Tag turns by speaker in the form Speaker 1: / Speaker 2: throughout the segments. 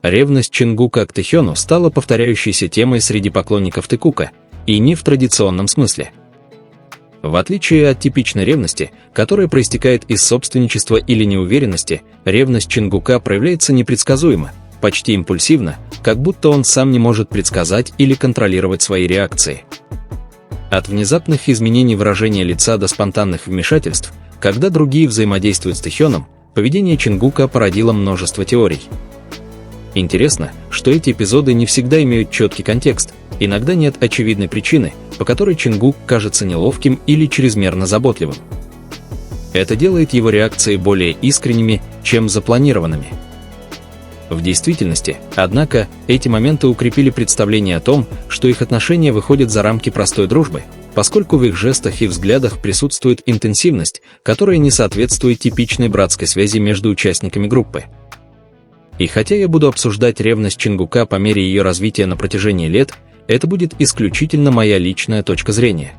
Speaker 1: Ревность Чингука к Тэхёну стала повторяющейся темой среди поклонников Тэкука, и не в традиционном смысле. В отличие от типичной ревности, которая проистекает из собственничества или неуверенности, ревность Чингука проявляется непредсказуемо, почти импульсивно, как будто он сам не может предсказать или контролировать свои реакции. От внезапных изменений выражения лица до спонтанных вмешательств, когда другие взаимодействуют с Тэхёном, поведение Чингука породило множество теорий. Интересно, что эти эпизоды не всегда имеют четкий контекст, иногда нет очевидной причины, по которой Чингук кажется неловким или чрезмерно заботливым. Это делает его реакции более искренними, чем запланированными. В действительности, однако, эти моменты укрепили представление о том, что их отношения выходят за рамки простой дружбы, поскольку в их жестах и взглядах присутствует интенсивность, которая не соответствует типичной братской связи между участниками группы. И хотя я буду обсуждать ревность Чингука по мере ее развития на протяжении лет, это будет исключительно моя личная точка зрения.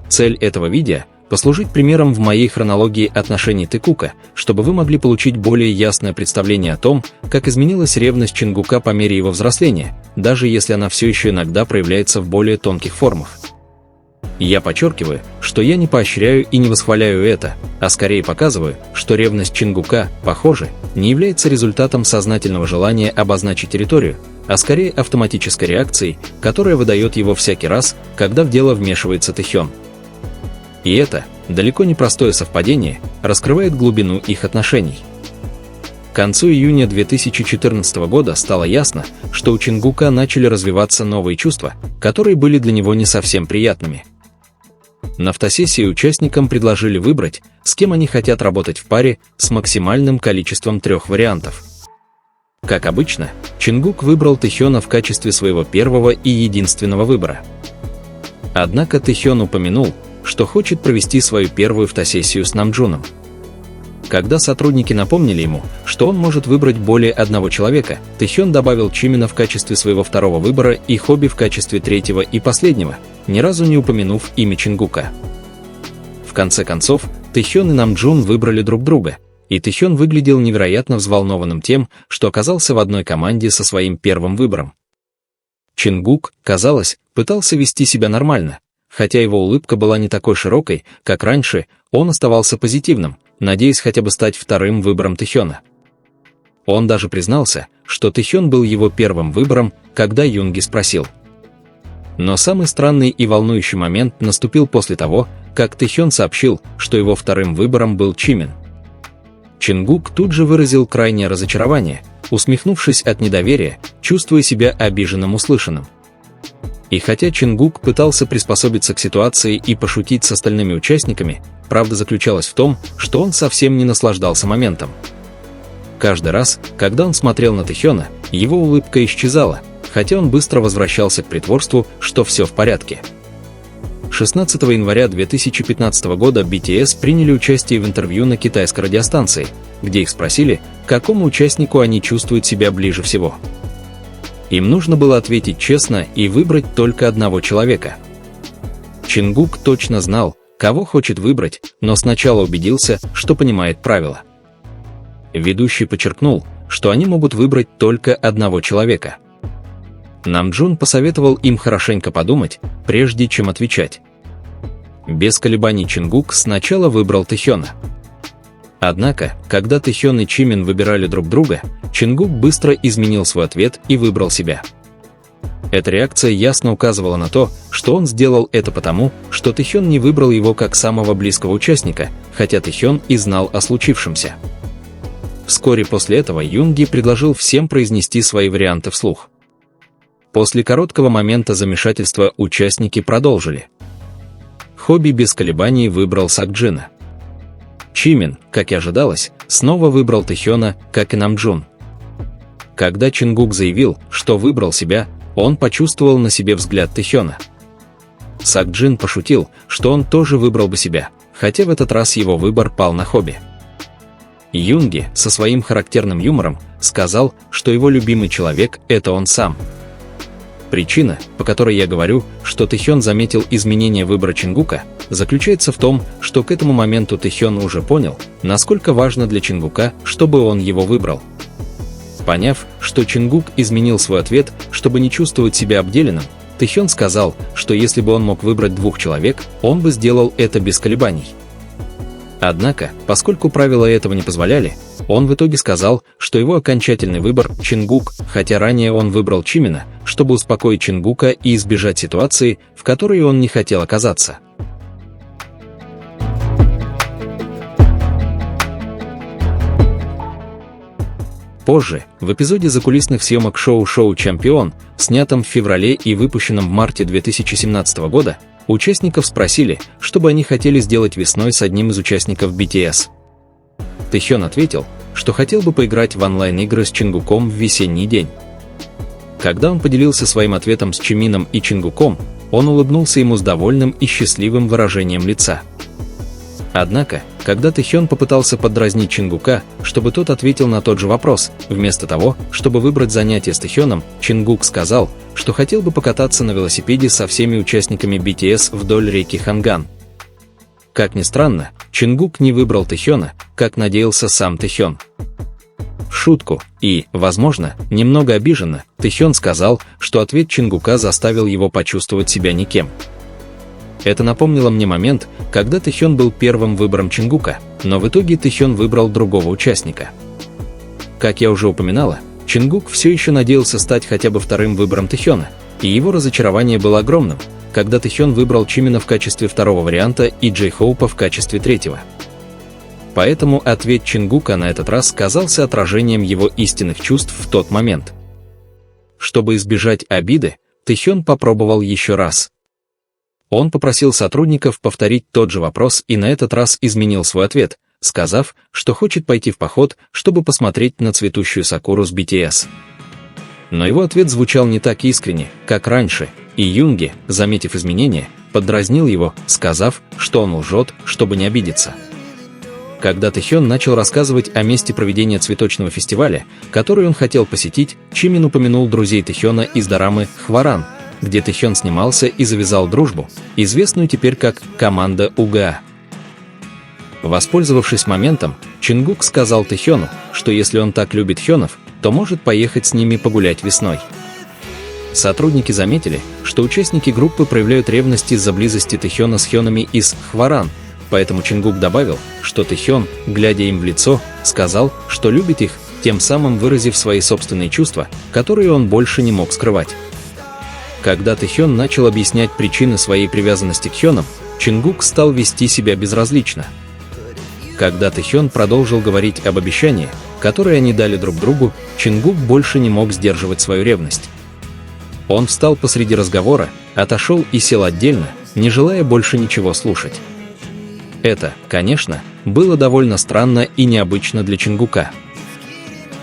Speaker 1: Цель этого видео – послужить примером в моей хронологии отношений Тэкука, чтобы вы могли получить более ясное представление о том, как изменилась ревность Чингука по мере его взросления, даже если она все еще иногда проявляется в более тонких формах. Я подчеркиваю, что я не поощряю и не восхваляю это, а скорее показываю, что ревность Чингука, похоже, не является результатом сознательного желания обозначить территорию, а скорее автоматической реакцией, которая выдает его всякий раз, когда в дело вмешивается Тэхён. И это, далеко не простое совпадение, раскрывает глубину их отношений. К концу июня 2014 года стало ясно, что у Чингука начали развиваться новые чувства, которые были для него не совсем приятными. На фотосессии участникам предложили выбрать, с кем они хотят работать в паре с максимальным количеством 3 вариантов. Как обычно, Чингук выбрал Тэхёна в качестве своего первого и единственного выбора. Однако Тэхён упомянул, что хочет провести свою первую фотосессию с Намджуном. Когда сотрудники напомнили ему, что он может выбрать более одного человека, Тэхён добавил Чимина в качестве своего второго выбора и Хоби в качестве третьего и последнего, ни разу не упомянув имя Чингука. В конце концов, Тэхён и Намджун выбрали друг друга, и Тэхён выглядел невероятно взволнованным тем, что оказался в одной команде со своим первым выбором. Чингук, казалось, пытался вести себя нормально, хотя его улыбка была не такой широкой, как раньше, он оставался позитивным, надеясь хотя бы стать вторым выбором Тэхёна. Он даже признался, что Тэхён был его первым выбором, когда Юнги спросил. Но самый странный и волнующий момент наступил после того, как Тэхён сообщил, что его вторым выбором был Чимин. Чингук тут же выразил крайнее разочарование, усмехнувшись от недоверия, чувствуя себя обиженным услышанным. И хотя Чингук пытался приспособиться к ситуации и пошутить с остальными участниками, правда заключалась в том, что он совсем не наслаждался моментом. Каждый раз, когда он смотрел на Тэхёна, его улыбка исчезала, хотя он быстро возвращался к притворству, что все в порядке. 16 января 2015 года BTS приняли участие в интервью на китайской радиостанции, где их спросили, к какому участнику они чувствуют себя ближе всего. Им нужно было ответить честно и выбрать только одного человека. Чингук точно знал, кого хочет выбрать, но сначала убедился, что понимает правила. Ведущий подчеркнул, что они могут выбрать только одного человека. Намджун посоветовал им хорошенько подумать, прежде чем отвечать. Без колебаний Чингук сначала выбрал Тэхёна. Однако, когда Тэхён и Чимин выбирали друг друга, Чингук быстро изменил свой ответ и выбрал себя. Эта реакция ясно указывала на то, что он сделал это потому, что Тэхён не выбрал его как самого близкого участника, хотя Тэхён и знал о случившемся. Вскоре после этого Юнги предложил всем произнести свои варианты вслух. После короткого момента замешательства участники продолжили. Хоби без колебаний выбрал Сакджина. Чимин, как и ожидалось, снова выбрал Тэхёна, как и Намджун. Когда Чингук заявил, что выбрал себя, он почувствовал на себе взгляд Тэхёна. Сакджин пошутил, что он тоже выбрал бы себя, хотя в этот раз его выбор пал на Хоби. Юнги, со своим характерным юмором, сказал, что его любимый человек – это он сам. Причина, по которой я говорю, что Тэхён заметил изменение выбора Чингука, заключается в том, что к этому моменту Тэхён уже понял, насколько важно для Чингука, чтобы он его выбрал. Поняв, что Чингук изменил свой ответ, чтобы не чувствовать себя обделенным, Тэхён сказал, что если бы он мог выбрать 2 человек, он бы сделал это без колебаний. Однако, поскольку правила этого не позволяли, он в итоге сказал, что его окончательный выбор – Чингук, хотя ранее он выбрал Чимина, чтобы успокоить Чингука и избежать ситуации, в которой он не хотел оказаться. Позже, в эпизоде закулисных съемок шоу «Чемпион», снятом в феврале и выпущенном в марте 2017 года, участников спросили, что бы они хотели сделать весной с одним из участников BTS. Тэхён ответил, что хотел бы поиграть в онлайн-игры с Чингуком в весенний день. Когда он поделился своим ответом с Чимином и Чингуком, он улыбнулся ему с довольным и счастливым выражением лица. Однако, когда Тэхён попытался подразнить Чингука, чтобы тот ответил на тот же вопрос, вместо того, чтобы выбрать занятие с Тэхёном, Чингук сказал, что хотел бы покататься на велосипеде со всеми участниками BTS вдоль реки Ханган. Как ни странно, Чингук не выбрал Тэхёна, как надеялся сам Тэхён. В шутку и, возможно, немного обиженно, Тэхён сказал, что ответ Чингука заставил его почувствовать себя никем. Это напомнило мне момент, когда Тэхён был первым выбором Чингука, но в итоге Тэхён выбрал другого участника. Как я уже упоминала, Чингук все еще надеялся стать хотя бы вторым выбором Тэхёна, и его разочарование было огромным, когда Тэхён выбрал Чимина в качестве второго варианта и Джей Хоупа в качестве третьего. Поэтому ответ Чингука на этот раз казался отражением его истинных чувств в тот момент. Чтобы избежать обиды, Тэхён попробовал еще раз. Он попросил сотрудников повторить тот же вопрос и на этот раз изменил свой ответ, сказав, что хочет пойти в поход, чтобы посмотреть на цветущую сакуру с BTS. Но его ответ звучал не так искренне, как раньше, и Юнги, заметив изменения, поддразнил его, сказав, что он лжет, чтобы не обидеться. Когда Тэхён начал рассказывать о месте проведения цветочного фестиваля, который он хотел посетить, Чимин упомянул друзей Тэхёна из дорамы «Хваран», где Тэхён снимался и завязал дружбу, известную теперь как «Команда УГА». Воспользовавшись моментом, Чингук сказал Тэхёну, что если он так любит хёнов, то может поехать с ними погулять весной. Сотрудники заметили, что участники группы проявляют ревность из-за близости Тэхёна с хёнами из «Хваран», поэтому Чингук добавил, что Тэхён, глядя им в лицо, сказал, что любит их, тем самым выразив свои собственные чувства, которые он больше не мог скрывать. Когда Тэхён начал объяснять причины своей привязанности к хёнам, Чингук стал вести себя безразлично. Когда Тэхён продолжил говорить об обещании, которое они дали друг другу, Чингук больше не мог сдерживать свою ревность. Он встал посреди разговора, отошел и сел отдельно, не желая больше ничего слушать. Это, конечно, было довольно странно и необычно для Чингука.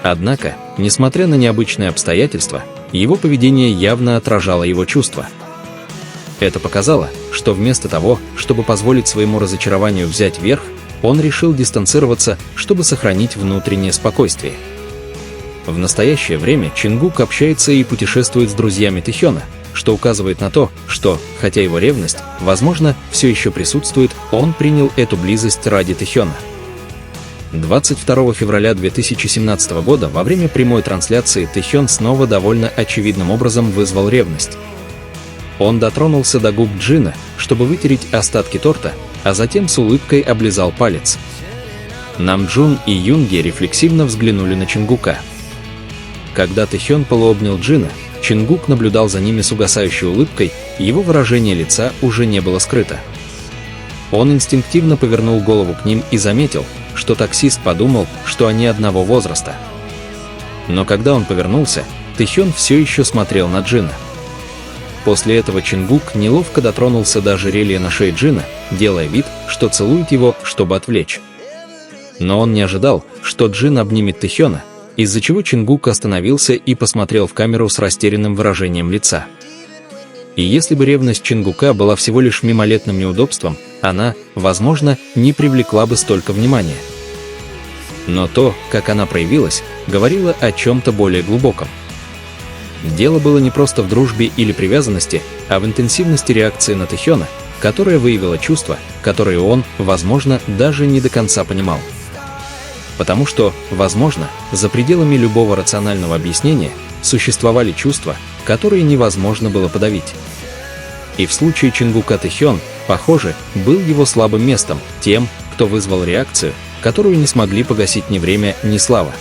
Speaker 1: Однако, несмотря на необычные обстоятельства, его поведение явно отражало его чувства. Это показало, что вместо того, чтобы позволить своему разочарованию взять верх, он решил дистанцироваться, чтобы сохранить внутреннее спокойствие. В настоящее время Чингук общается и путешествует с друзьями Тэхёна, что указывает на то, что, хотя его ревность, возможно, все еще присутствует, он принял эту близость ради Тэхёна. 22 февраля 2017 года во время прямой трансляции Тэхён снова довольно очевидным образом вызвал ревность. Он дотронулся до губ Джина, чтобы вытереть остатки торта, а затем с улыбкой облизал палец. Намджун и Юнги рефлексивно взглянули на Чингука. Когда Тэхён полуобнял Джина, Чингук наблюдал за ними с угасающей улыбкой, и его выражение лица уже не было скрыто. Он инстинктивно повернул голову к ним и заметил, что таксист подумал, что они одного возраста. Но когда он повернулся, Тэхён все еще смотрел на Джина. После этого Чингук неловко дотронулся до ожерелья на шее Джина, делая вид, что целует его, чтобы отвлечь. Но он не ожидал, что Джин обнимет Тэхёна, из-за чего Чингук остановился и посмотрел в камеру с растерянным выражением лица. И если бы ревность Чингука была всего лишь мимолетным неудобством, она, возможно, не привлекла бы столько внимания. Но то, как она проявилась, говорило о чем-то более глубоком. Дело было не просто в дружбе или привязанности, а в интенсивности реакции на Тэхёна, которая выявила чувства, которые он, возможно, даже не до конца понимал. потому что, возможно, за пределами любого рационального объяснения существовали чувства, которые невозможно было подавить. И в случае Чингука Тэхён, похоже, был его слабым местом, тем, кто вызвал реакцию, которую не смогли погасить ни время, ни слава.